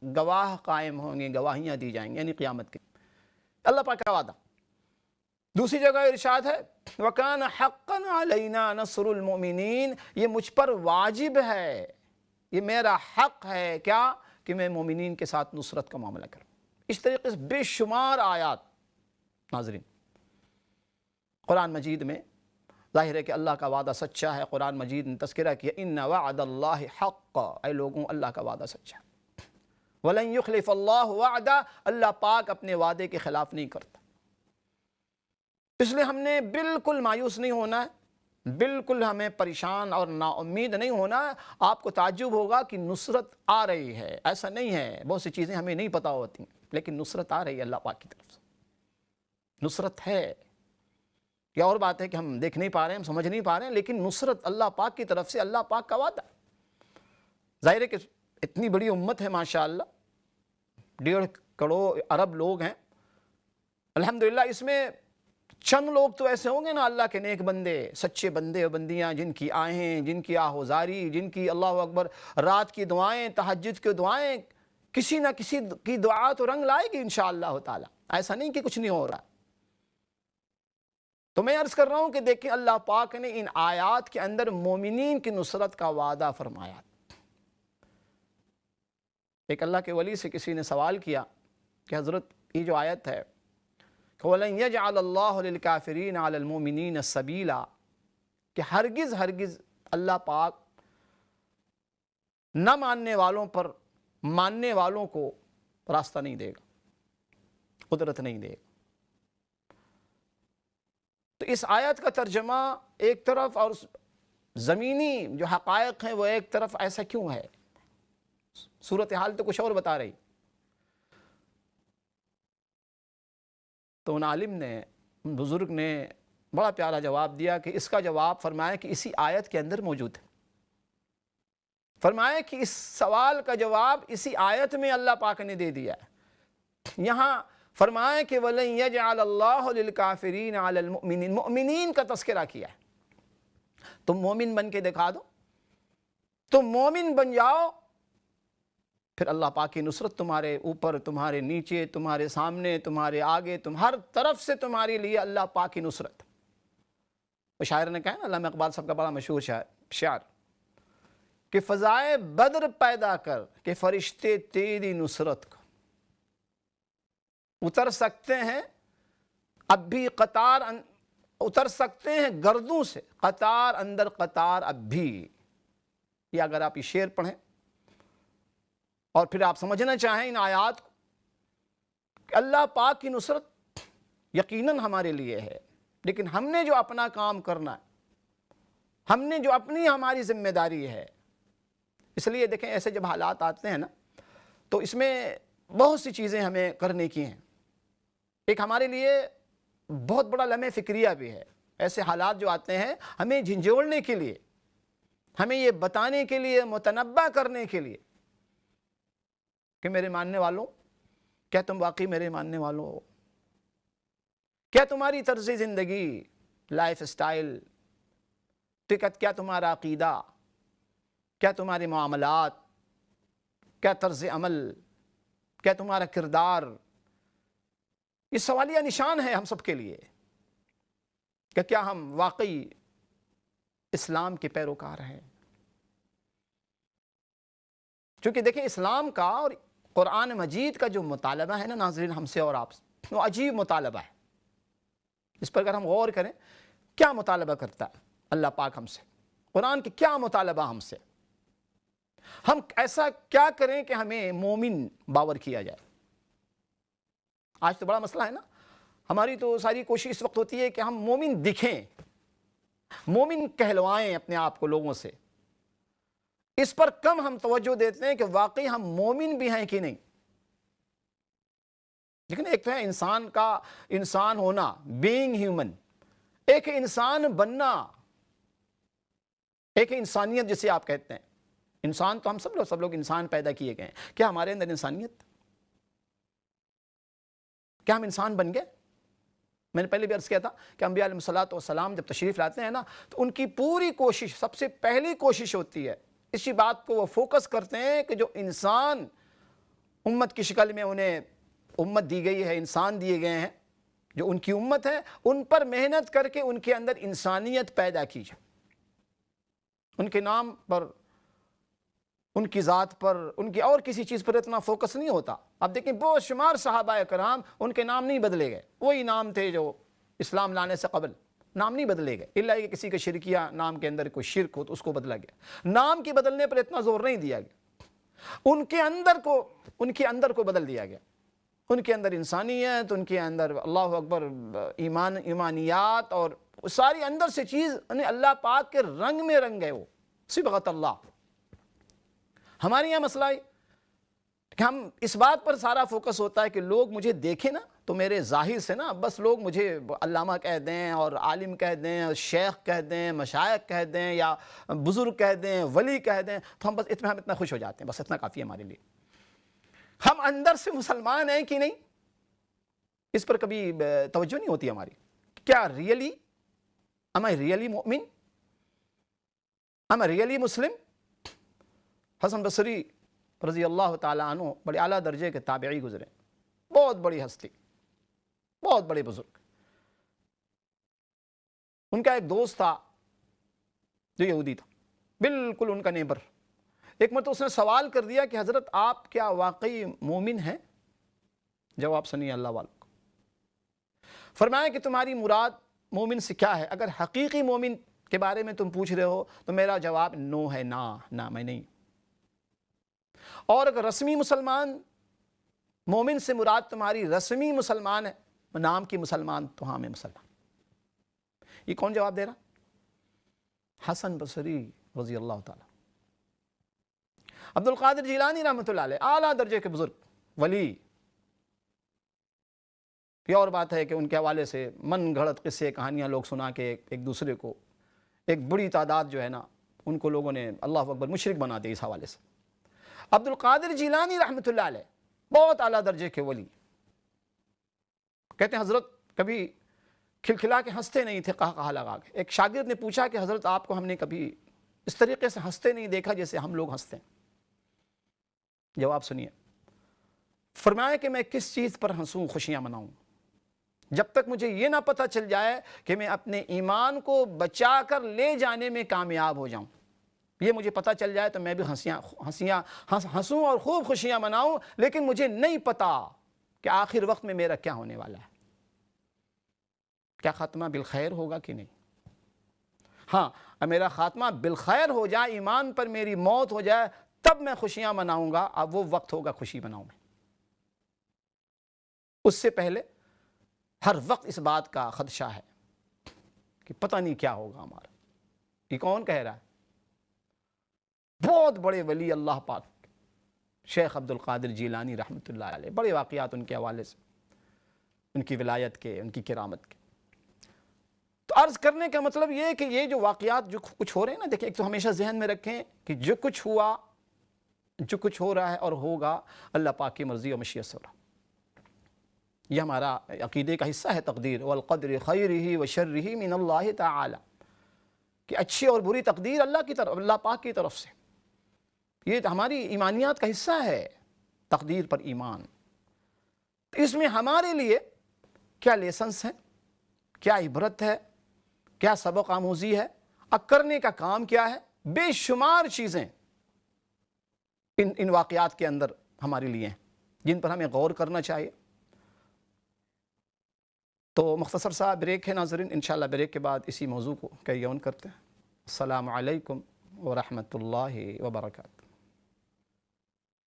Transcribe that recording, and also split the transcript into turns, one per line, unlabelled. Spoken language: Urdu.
گواہ قائم ہوں گے، گواہیاں دی جائیں گی، یعنی قیامت کی، اللہ پاک کا وعدہ۔ دوسری جگہ ارشاد ہے وَكَانَ حَقًّا عَلَيْنَا نَصْرُ الْمُؤْمِنِينَ، یہ مجھ پر واجب ہے، یہ میرا حق ہے کیا کہ میں مومنین کے ساتھ نصرت کا معاملہ کروں۔ اس طریقے سے بے شمار آیات ناظرین قرآن مجید میں ظاہر ہے کہ اللہ کا وعدہ سچا ہے۔ قرآن مجید نے تذکرہ کیا ان وعد اللہ حق، اے لوگوں اللہ کا وعدہ سچا ہے۔ وَلَن يُخْلِفَ اللَّهُ وَعْدَ، اللہ پاک اپنے وعدے کے خلاف نہیں کرتا۔ اس لیے ہم نے بالکل مایوس نہیں ہونا ہے، بالکل ہمیں پریشان اور نا امید نہیں ہونا ہے۔ آپ کو تعجب ہوگا کہ نصرت آ رہی ہے، ایسا نہیں ہے، بہت سی چیزیں ہمیں نہیں پتہ ہوتی لیکن نصرت آ رہی ہے اللہ پاک کی طرف سے، نصرت ہے۔ یہ اور بات ہے کہ ہم دیکھ نہیں پا رہے ہیں، ہم سمجھ نہیں پا رہے ہیں، لیکن نصرت اللہ پاک کی طرف سے، اللہ پاک کا وعدہ۔ ظاہر ہے کہ اتنی بڑی امت ہے ماشاءاللہ، 1.5 کروڑ ارب لوگ ہیں الحمدللہ، اس میں چند لوگ تو ایسے ہوں گے نا اللہ کے نیک بندے، سچے بندے اور بندیاں، جن کی آہیں، جن کی آہوزاری، جن کی اللہ اکبر رات کی دعائیں، تہجد کی دعائیں، کسی نہ کسی کی دعا تو رنگ لائے گی انشاءاللہ تعالی، ایسا نہیں کہ کچھ نہیں ہو رہا۔ تو میں عرض کر رہا ہوں کہ دیکھیں اللہ پاک نے ان آیات کے اندر مومنین کی نصرت کا وعدہ فرمایا۔ ایک اللہ کے ولی سے کسی نے سوال کیا کہ حضرت یہ جو آیت ہے وَلَن يَجْعَلَ اللَّهُ لِلْكَافِرِينَ عَلَى الْمُؤْمِنِينَ سَبِيلًا، کہ ہرگز اللہ پاک نہ ماننے والوں پر ماننے والوں کو راستہ نہیں دے گا، قدرت نہیں دے گا۔ تو اس آیت کا ترجمہ ایک طرف اور زمینی جو حقائق ہیں وہ ایک طرف، ایسا کیوں ہے؟ صورتحال تو کچھ اور بتا رہی۔ تو ان عالم نے، ان بزرگ نے بڑا پیارا جواب دیا کہ اس کا جواب فرمایا کہ اسی آیت کے اندر موجود ہے۔ فرمایا کہ اس سوال کا جواب اسی آیت میں اللہ پاک نے دے دیا ہے۔ یہاں فرمایا کہ وَلَن يَجْعَلَ اللَّهُ لِلْكَافِرِينَ عَلَى الْمُؤْمِنِينَ، مؤمنین کا تذکرہ کیا ہے۔ تم مومن بن کے دکھا دو، تم مومن بن جاؤ، پھر اللہ پاک کی نصرت تمہارے اوپر، تمہارے نیچے، تمہارے سامنے، تمہارے آگے، ہر طرف سے تمہارے لیے اللہ پاک کی نصرت۔ وہ شاعر نے کہا نا، علامہ اقبال صاحب کا بڑا مشہور شعر کہ فضائے بدر پیدا کر کہ فرشتے تیری نصرت کو اتر سکتے ہیں، اب بھی قطار اتر سکتے ہیں گردوں سے، قطار اندر قطار اب بھی۔ یہ اگر آپ یہ شعر پڑھیں اور پھر آپ سمجھنا چاہیں ان آیات کو کہ اللہ پاک کی نصرت یقیناً ہمارے لیے ہے، لیکن ہم نے جو اپنا کام کرنا ہے، ہم نے جو اپنی ہماری ذمہ داری ہے۔ اس لیے دیکھیں ایسے جب حالات آتے ہیں نا تو اس میں بہت سی چیزیں ہمیں کرنے کی ہیں۔ ایک ہمارے لیے بہت بڑا لمحہ فکریہ بھی ہے، ایسے حالات جو آتے ہیں ہمیں جھنجھوڑنے کے لیے، ہمیں یہ بتانے کے لیے، متنبہ کرنے کے لیے کہ میرے ماننے والوں، کیا تم واقعی میرے ماننے والوں ہو؟ کیا تمہاری طرز زندگی، لائف سٹائل، کیا تمہارا عقیدہ، کیا تمہارے معاملات، کیا طرز عمل، کیا تمہارا کردار، یہ سوالیہ نشان ہے ہم سب کے لیے کہ کیا ہم واقعی اسلام کے پیروکار ہیں۔ چونکہ دیکھیں اسلام کا اور قرآن مجید کا جو مطالبہ ہے نا ناظرین ہم سے اور آپ سے، وہ عجیب مطالبہ ہے۔ اس پر اگر ہم غور کریں کیا مطالبہ کرتا ہے اللہ پاک ہم سے، قرآن کی کیا مطالبہ ہم سے، ہم ایسا کیا کریں کہ ہمیں مومن باور کیا جائے۔ آج تو بڑا مسئلہ ہے نا، ہماری تو ساری کوشش اس وقت ہوتی ہے کہ ہم مومن دکھیں، مومن کہلوائیں اپنے آپ کو لوگوں سے۔ اس پر کم ہم توجہ دیتے ہیں کہ واقعی ہم مومن بھی ہیں کہ نہیں۔ لیکن ایک تو ہے انسان کا انسان ہونا، بینگ ہیومن، ایک انسان بننا، ایک انسانیت جسے آپ کہتے ہیں۔ انسان تو ہم سب لوگ انسان پیدا کیے گئے ہیں، کیا ہمارے اندر انسانیت، کیا ہم انسان بن گئے؟ میں نے پہلے بھی عرض کیا تھا کہ انبیاء علیہ الصلوۃ والسلام جب تشریف لاتے ہیں نا تو ان کی پوری کوشش، سب سے پہلی کوشش ہوتی ہے اسی بات کو وہ فوکس کرتے ہیں کہ جو انسان امت کی شکل میں انہیں امت دی گئی ہے، انسان دیے گئے ہیں جو ان کی امت ہے، ان پر محنت کر کے ان کے اندر انسانیت پیدا کی جائے، ان کے نام پر، ان کی ذات پر، ان کی اور کسی چیز پر اتنا فوکس نہیں ہوتا۔ اب دیکھیں بہت شمار صحابہ کرام ان کے نام نہیں بدلے گئے، وہی نام تھے جو اسلام لانے سے قبل، نام نہیں بدلے گئے، الا کہ کسی کے شرکیہ نام کے اندر کوئی شرک ہو تو اس کو بدلا گیا، نام کے بدلنے پر اتنا زور نہیں دیا گیا، ان کے اندر کو بدل دیا گیا، ان کے اندر انسانیت، ان کے اندر اللہ اکبر ایمانیات اور ساری اندر سے چیز اللہ پاک کے رنگ میں رنگ گئے، وہ صبغت اللہ۔ ہمارے یہاں مسئلہ ہے کہ ہم اس بات پر سارا فوکس ہوتا ہے کہ لوگ مجھے دیکھیں نا تو میرے ظاہر سے نا بس لوگ مجھے علامہ کہہ دیں اور عالم کہہ دیں اور شیخ کہہ دیں، مشائخ کہہ دیں یا بزرگ کہہ دیں، ولی کہہ دیں، تو ہم اتنا خوش ہو جاتے ہیں، بس اتنا کافی ہے ہمارے لیے۔ ہم اندر سے مسلمان ہیں کہ نہیں، اس پر کبھی توجہ نہیں ہوتی ہماری۔ کیا ریئلی am I really مومن؟ am I really مسلم؟ حسن بصری رضی اللہ تعالیٰ عنہ بڑے اعلیٰ درجے کے تابعی گزرے، بہت بڑی ہستی، بہت بڑے بزرگ۔ ان کا ایک دوست تھا جو یہودی تھا، بالکل ان کا نیبر۔ ایک مرتبہ اس نے سوال کر دیا کہ حضرت آپ کیا واقعی مومن ہیں؟ جواب سنیے اللہ والوں کو۔ فرمایا کہ تمہاری مراد مومن سے کیا ہے؟ اگر حقیقی مومن کے بارے میں تم پوچھ رہے ہو تو میرا جواب نو ہے، نہ میں نہیں۔ اور اگر رسمی مسلمان، مومن سے مراد تمہاری رسمی مسلمان ہے، نام کی مسلمان، تو ہاں میں مسلمان۔ یہ کون جواب دے رہا؟ حسن بصری رضی اللہ تعالیٰ۔ عبد القادر جیلانی رحمۃ اللہ علیہ، اعلیٰ درجے کے بزرگ ولی۔ یہ اور بات ہے کہ ان کے حوالے سے من گھڑت قصے کہانیاں لوگ سنا کے ایک دوسرے کو، ایک بڑی تعداد جو ہے نا ان کو لوگوں نے اللہ اکبر مشرک بنا دیا اس حوالے سے۔ عبد القادر جیلانی رحمۃ اللہ علیہ بہت اعلیٰ درجے کے ولی، کہتے ہیں حضرت کبھی کھلکھلا کے ہنستے نہیں تھے، قہقہا لگا کے۔ ایک شاگرد نے پوچھا کہ حضرت آپ کو ہم نے کبھی اس طریقے سے ہنستے نہیں دیکھا جیسے ہم لوگ ہنستے ہیں۔ جواب سنیے، فرمایا کہ میں کس چیز پر ہنسوں، خوشیاں مناؤں؟ جب تک مجھے یہ نہ پتہ چل جائے کہ میں اپنے ایمان کو بچا کر لے جانے میں کامیاب ہو جاؤں، یہ مجھے پتہ چل جائے تو میں بھی ہنسوں اور خوب خوشیاں مناؤں، لیکن مجھے نہیں پتہ کہ آخر وقت میں میرا کیا ہونے والا ہے، کیا خاتمہ بالخیر ہوگا کہ نہیں۔ ہاں میرا خاتمہ بالخیر ہو جائے، ایمان پر میری موت ہو جائے، تب میں خوشیاں مناؤں گا، اب وہ وقت ہوگا خوشی مناؤں میں۔ اس سے پہلے ہر وقت اس بات کا خدشہ ہے کہ پتہ نہیں کیا ہوگا ہمارا۔ یہ کون کہہ رہا ہے؟ بہت بڑے ولی اللہ پاک شیخ عبد القادر جیلانی رحمۃ اللہ علیہ، بڑے واقعات ان کے حوالے سے، ان کی ولایت کے، ان کی کرامت کے۔ تو عرض کرنے کا مطلب یہ ہے کہ یہ جو واقعات جو کچھ ہو رہے ہیں نا، دیکھیں ایک تو ہمیشہ ذہن میں رکھیں کہ جو کچھ ہوا، جو کچھ ہو رہا ہے اور ہوگا، اللہ پاک کی مرضی اور مشیت سے ہو رہا۔ یہ ہمارا عقیدے کا حصہ ہے، تقدیر والقدر خیرہ وشرہ من اللہ تعالی، کہ اچھی اور بری تقدیر اللہ کی طرف، اللہ پاک کی طرف سے۔ یہ ہماری ایمانیات کا حصہ ہے، تقدیر پر ایمان۔ اس میں ہمارے لیے کیا لیسنس ہیں، کیا عبرت ہے، کیا سبق آموزی ہے، اب کرنے کا کام کیا ہے؟ بے شمار چیزیں ان واقعات کے اندر ہمارے لیے ہیں جن پر ہمیں غور کرنا چاہیے۔ تو مختصر سا بریک ہے ناظرین، انشاءاللہ بریک کے بعد اسی موضوع کو کیری آن کرتے ہیں۔ السلام علیکم ورحمۃ اللہ وبرکاتہ۔